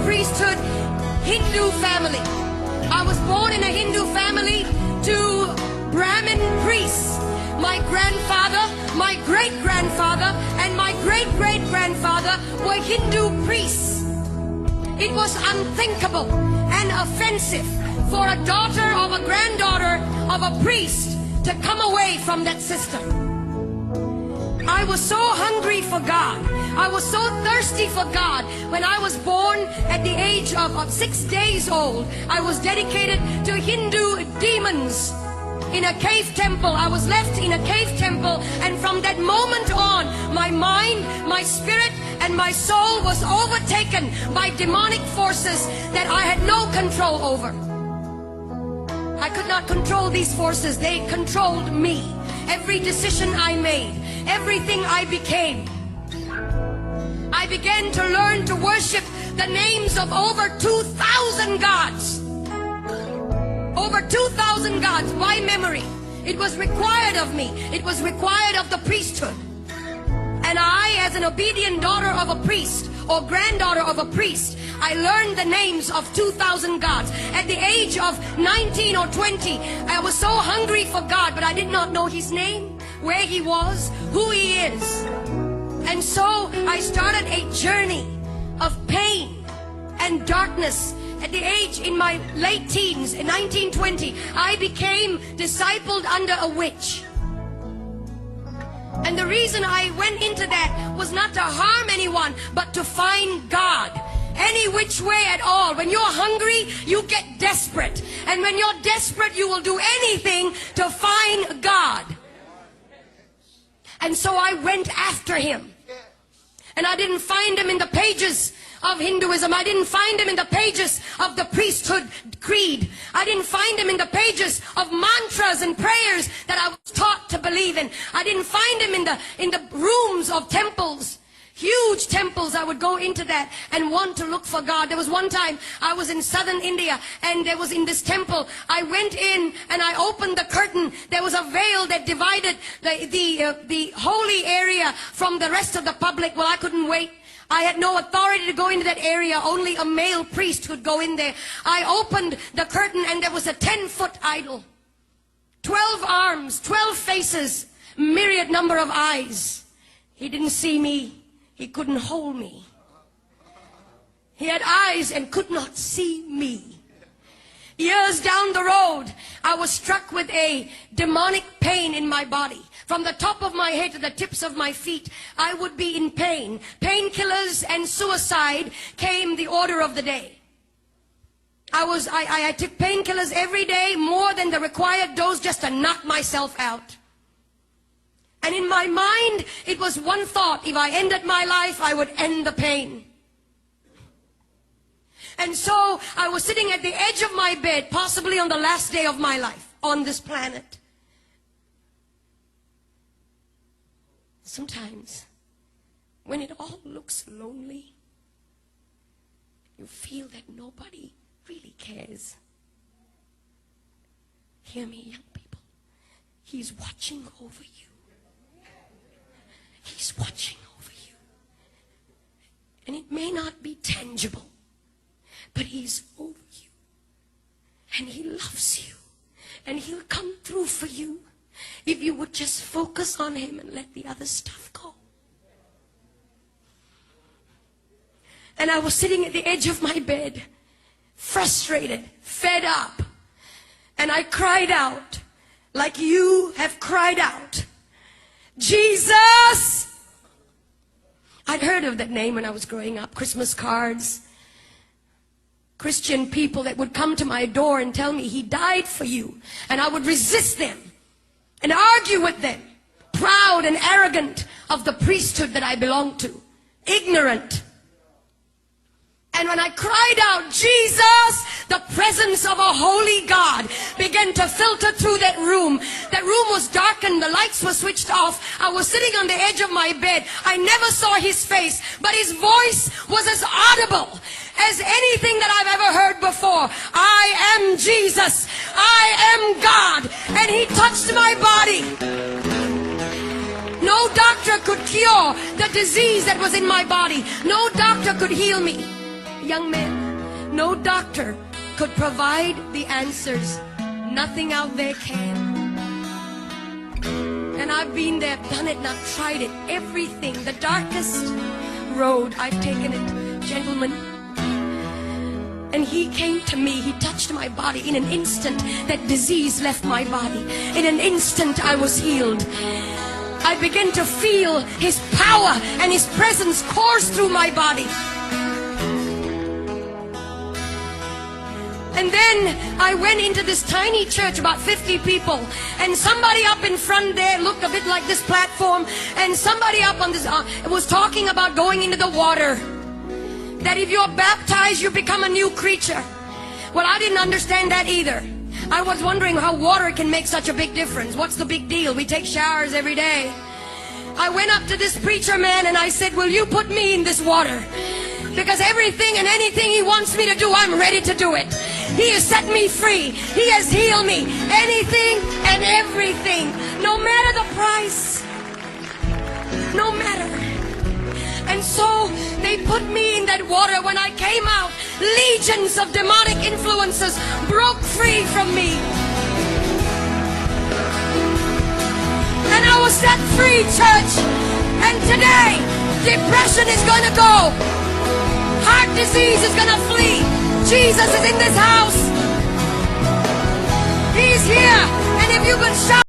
priesthood, Hindu family. I was born in a Hindu family to Brahmin priests. My grandfather, my great-grandfather, and my great-great-grandfather were Hindu priests. It was unthinkable and offensive for a daughter of a granddaughter of a priest to come away from that system. I was so hungry for God. I was so thirsty for God. When I was born at the age of 6 days old, I was dedicated to Hindu demons in a cave temple. I was left in a cave temple, and from that moment on, my mind, my spirit, and my soul was overtaken by demonic forces that I had no control over. I could not control these forces. They controlled me. Every decision I made, everything I became. I began to learn to worship the names of over 2,000 gods. Over 2,000 gods by memory. It was required of me. It was required of the priesthood. And I, as an obedient daughter of a priest or granddaughter of a priest, I learned the names of 2,000 gods. At the age of 19 or 20, I was so hungry for God, but I did not know His name, where He was, who He is. And so I started a journey of pain and darkness. At the age, in my late teens, in 1920, I became discipled under a witch. And the reason I went into that was not to harm anyone, but to find God. Any which way at all. When you're hungry, you get desperate. And when you're desperate, you will do anything to find God. And so I went after Him. And I didn't find Him in the pages of Hinduism. I didn't find Him in the pages of the priesthood creed. I didn't find Him in the pages of mantras and prayers that I was taught to believe in. I didn't find Him in the rooms of temples. Huge temples. I would go into that and want to look for God. There was one time I was in southern India, and there was in this temple. I went in and I opened the curtain. There was a veil that divided the holy area from the rest of the public. Well, I couldn't wait. I had no authority to go into that area. Only a male priest could go in there. I opened the curtain, and there was a 10-foot idol. 12 arms, 12 faces, myriad number of eyes. He didn't see me. He couldn't hold me. He had eyes and could not see me. Years down the road, I was struck with a demonic pain in my body. From the top of my head to the tips of my feet, I would be in pain. Painkillers and suicide came the order of the day. I took painkillers every day, more than the required dose, just to knock myself out. And in my mind, it was one thought: if I ended my life, I would end the pain. And so I was sitting at the edge of my bed, possibly on the last day of my life on this planet. Sometimes, when it all looks lonely, you feel that nobody really cares. Hear me, young people. He's watching over you. He's watching over you. And it may not be tangible, but He's over you. And He loves you. And He'll come through for you if you would just focus on Him and let the other stuff go. And I was sitting at the edge of my bed, frustrated, fed up. And I cried out like you have cried out. Jesus! I'd heard of that name when I was growing up. Christmas cards. Christian people that would come to my door and tell me He died for you. And I would resist them and argue with them. Proud and arrogant of the priesthood that I belonged to. Ignorant. And when I cried out, Jesus, the presence of a holy God began to filter through that room. That room was darkened. The lights were switched off. I was sitting on the edge of my bed. I never saw His face, but His voice was as audible as anything that I've ever heard before. I am Jesus. I am God. And He touched my body. No doctor could cure the disease that was in my body. No doctor could heal me. young men, no doctor could provide the answers. Nothing out there can. And I've been there, done it, and I've tried it. Everything, the darkest road, I've taken it. Gentlemen, and he came to me, he touched my body. In an instant, that disease left my body. In an instant, I was healed. I began to feel his power and his presence course through my body. And then I went into this tiny church, about 50 people, and somebody up in front there looked a bit like this platform, and somebody up on this was talking about going into the water. That if you're baptized, you become a new creature. Well, I didn't understand that either. I was wondering how water can make such a big difference. What's the big deal? We take showers every day. I went up to this preacher man and I said, will you put me in this water? Because everything and anything he wants me to do, I'm ready to do it. He has set me free. He has healed me. Anything and everything. No matter the price. No matter. And so they put me in that water. When I came out, legions of demonic influences broke free from me. And I was set free, church. And today, depression is going to go. Heart disease is going to flee. Jesus is in this house. He's here. And if you can shout